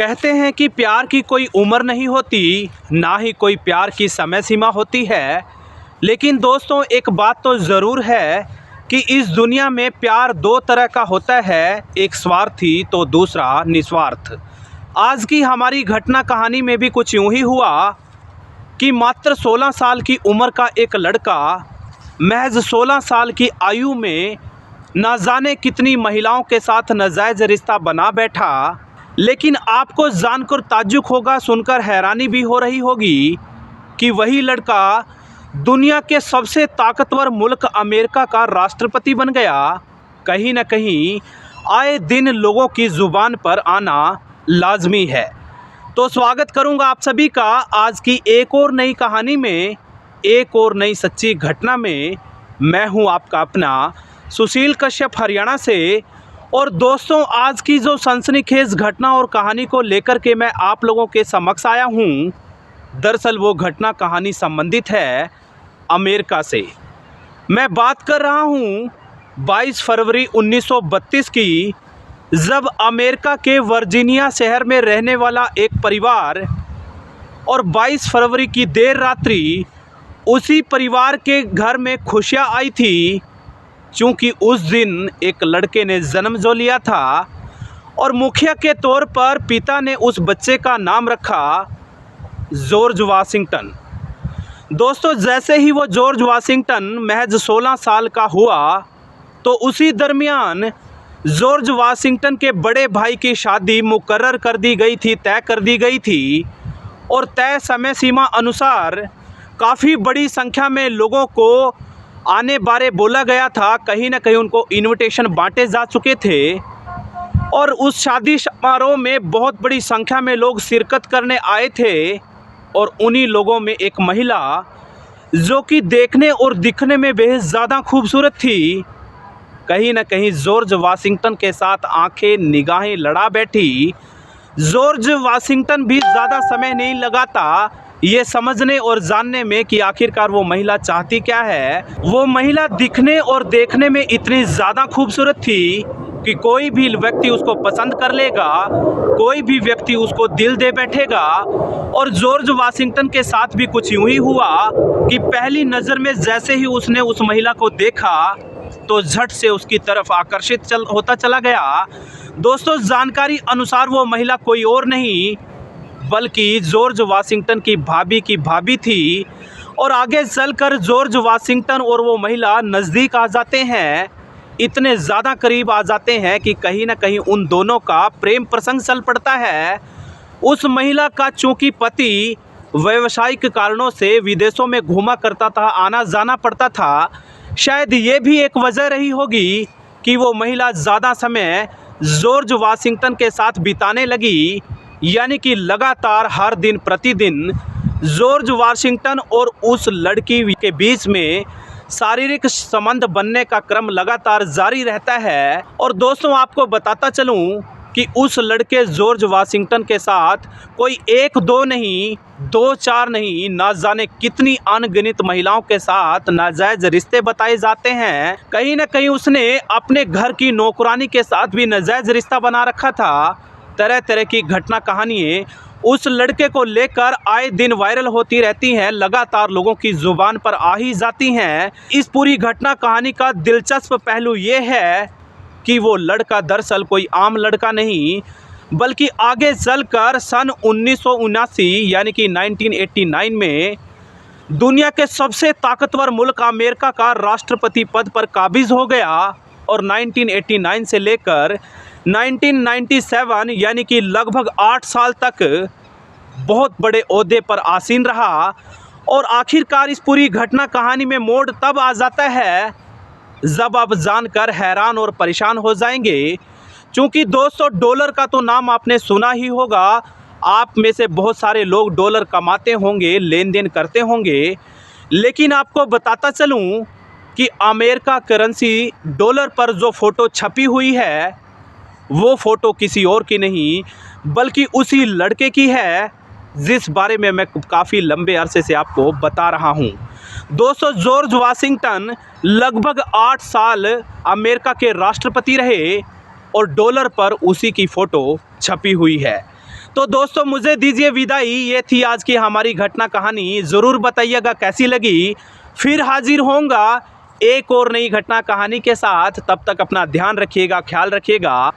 कहते हैं कि प्यार की कोई उम्र नहीं होती, ना ही कोई प्यार की समय सीमा होती है। लेकिन दोस्तों, एक बात तो ज़रूर है कि इस दुनिया में प्यार दो तरह का होता है, एक स्वार्थी तो दूसरा निस्वार्थ। आज की हमारी घटना कहानी में भी कुछ यूं ही हुआ कि मात्र 16 साल की उम्र का एक लड़का महज 16 साल की आयु में ना जाने कितनी महिलाओं के साथ नाजायज़ रिश्ता बना बैठा। लेकिन आपको जानकर ताज्जुब होगा, सुनकर हैरानी भी हो रही होगी कि वही लड़का दुनिया के सबसे ताकतवर मुल्क अमेरिका का राष्ट्रपति बन गया। कहीं न कहीं आए दिन लोगों की ज़ुबान पर आना लाजमी है। तो स्वागत करूंगा आप सभी का आज की एक और नई कहानी में, एक और नई सच्ची घटना में। मैं हूं आपका अपना सुशील कश्यप हरियाणा से। और दोस्तों, आज की जो सनसनीखेज घटना और कहानी को लेकर के मैं आप लोगों के समक्ष आया हूं, दरअसल वो घटना कहानी संबंधित है अमेरिका से। मैं बात कर रहा हूं 22 फरवरी 1932 की, जब अमेरिका के वर्जीनिया शहर में रहने वाला एक परिवार और 22 फरवरी की देर रात्रि उसी परिवार के घर में खुशियां आई थी, क्योंकि उस दिन एक लड़के ने जन्म जो लिया था और मुखिया के तौर पर पिता ने उस बच्चे का नाम रखा जॉर्ज वाशिंगटन। दोस्तों, जैसे ही वो जॉर्ज वाशिंगटन महज 16 साल का हुआ तो उसी दरमियान जॉर्ज वाशिंगटन के बड़े भाई की शादी मुकर्रर कर दी गई थी, तय कर दी गई थी। और तय समय सीमा अनुसार काफ़ी बड़ी संख्या में लोगों को आने बारे बोला गया था। कहीं ना कहीं उनको इनविटेशन बांटे जा चुके थे और उस शादी समारोह में बहुत बड़ी संख्या में लोग शिरकत करने आए थे। और उन्हीं लोगों में एक महिला जो कि देखने और दिखने में बेहद ज़्यादा खूबसूरत थी, कहीं ना कहीं जॉर्ज वाशिंगटन के साथ आंखें निगाहें लड़ा बैठी। जॉर्ज वाशिंगटन भी ज़्यादा समय नहीं लगाता ये समझने और जानने में कि आखिरकार वो महिला चाहती क्या है। वो महिला दिखने और देखने में इतनी ज़्यादा खूबसूरत थी कि कोई भी व्यक्ति उसको पसंद कर लेगा, कोई भी व्यक्ति उसको दिल दे बैठेगा। और जॉर्ज वाशिंगटन के साथ भी कुछ यूं ही हुआ कि पहली नज़र में जैसे ही उसने उस महिला को देखा तो झट से उसकी तरफ आकर्षित होता चला गया। दोस्तों, जानकारी अनुसार वो महिला कोई और नहीं बल्कि जॉर्ज वाशिंगटन की भाभी थी। और आगे चलकर जॉर्ज वाशिंगटन और वो महिला नज़दीक आ जाते हैं, इतने ज़्यादा करीब आ जाते हैं कि कहीं ना कहीं उन दोनों का प्रेम प्रसंग चल पड़ता है। उस महिला का चूँकि पति व्यावसायिक कारणों से विदेशों में घूमा करता था, आना जाना पड़ता था, शायद ये भी एक वजह रही होगी कि वो महिला ज़्यादा समय जॉर्ज वाशिंगटन के साथ बिताने लगी। यानी कि लगातार हर दिन प्रतिदिन जॉर्ज वाशिंगटन और उस लड़की के बीच में शारीरिक संबंध बनने का क्रम लगातार जारी रहता है। और दोस्तों, आपको बताता चलूं कि उस लड़के जॉर्ज वाशिंगटन के साथ कोई एक दो नहीं, दो चार नहीं, ना जाने कितनी अनगिनत महिलाओं के साथ नाजायज रिश्ते बताए जाते हैं। कहीं ना कहीं उसने अपने घर की नौकरानी के साथ भी नाजायज रिश्ता बना रखा था। तरह तरह की घटना कहानियाँ उस लड़के को लेकर आए दिन वायरल होती रहती हैं, लगातार लोगों की ज़ुबान पर आ ही जाती हैं। इस पूरी घटना कहानी का दिलचस्प पहलू ये है कि वो लड़का दरअसल कोई आम लड़का नहीं, बल्कि आगे चलकर सन 1979 यानी कि 1989 में दुनिया के सबसे ताकतवर मुल्क अमेरिका का राष्ट्रपति पद पर काबिज हो गया। और 1989 से लेकर 1997 यानी कि लगभग 8 साल तक बहुत बड़े ओहदे पर आसीन रहा। और आखिरकार इस पूरी घटना कहानी में मोड़ तब आ जाता है जब आप जानकर हैरान और परेशान हो जाएंगे। क्योंकि दोस्तों, डॉलर का तो नाम आपने सुना ही होगा। आप में से बहुत सारे लोग डॉलर कमाते होंगे, लेन देन करते होंगे। लेकिन आपको बताता चलूं कि अमेरिका करेंसी डॉलर पर जो फ़ोटो छपी हुई है वो फ़ोटो किसी और की नहीं बल्कि उसी लड़के की है जिस बारे में मैं काफ़ी लंबे अरसे से आपको बता रहा हूं। दोस्तों, जॉर्ज वाशिंगटन लगभग 8 साल अमेरिका के राष्ट्रपति रहे और डॉलर पर उसी की फ़ोटो छपी हुई है। तो दोस्तों मुझे दीजिए विदाई। ये थी आज की हमारी घटना कहानी। ज़रूर बताइएगा कैसी लगी। फिर हाजिर होऊंगा एक और नई घटना कहानी के साथ। तब तक अपना ध्यान रखिएगा, ख्याल रखिएगा।